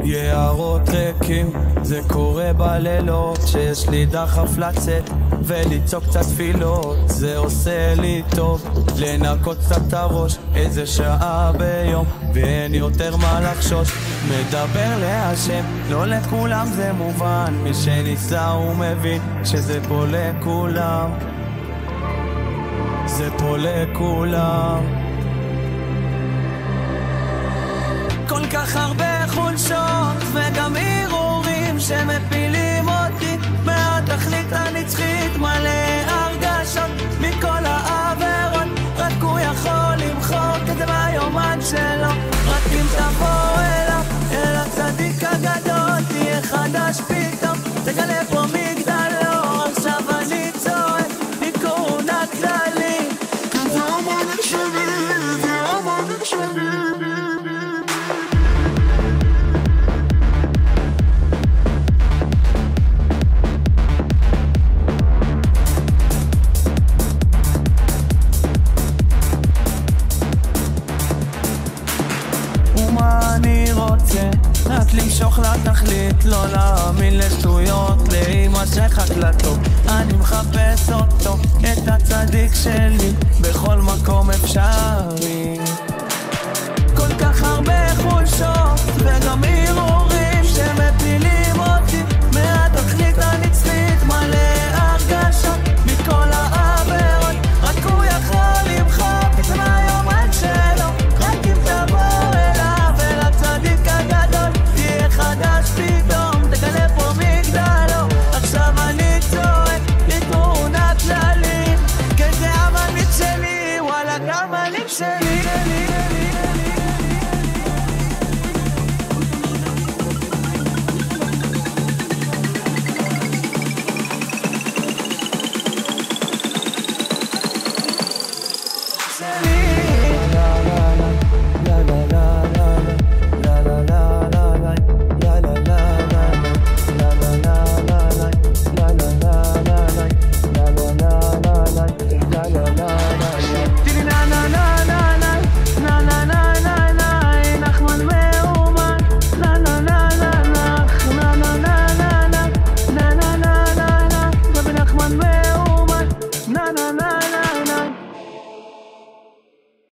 יערות ריקים, זה קורה בלילות, שיש לי דחף לצאת וליצוק קצת תפילות. זה עושה לי טוב לנקות קצת את הראש, איזה שעה ביום ואין יותר מה לחשוש. מדבר להשם, לא לכולם זה מובן, מי שניסה הוא מבין שזה פה לכולם, זה פה לכולם. כל כך הרבה חולשות וגם ערעורים שמפילים אותי מהתכלית הנצחית, מלא הרגשות מכל העבירות, רק הוא יכול למחוק את זה מהיומן שלו. רק אם תבוא אליו, אל הצדיק הגדול, תהיה חדש פתאום, תגלה פה מגדלו. עכשיו אני צועק מכהונה כללית, זה המנהיג שלי, זה המנהיג שלי. רק למשוך לתכלית, לא להאמין לשטויות, להימשך רק לטוב. אני מחפש אותו, את הצדיק שלי, בכל מקום אפשרי. כל כך הרבה חולשות וגם ערעורים שמפילים אותי מהתכלית הנצחית, מלא הרגשות מכל העבירות, רק הוא יכול למחוק את זה מהיומן שלו. רק אם תבוא אליו, אל הצדיק הגדול, תהיה חדש פתאום, תגלה פה מגדלו. עכשיו אני צועק לתמונה כללית, כי זה המנהיג שלי, וואלה גם המנהיג שלי. Sally.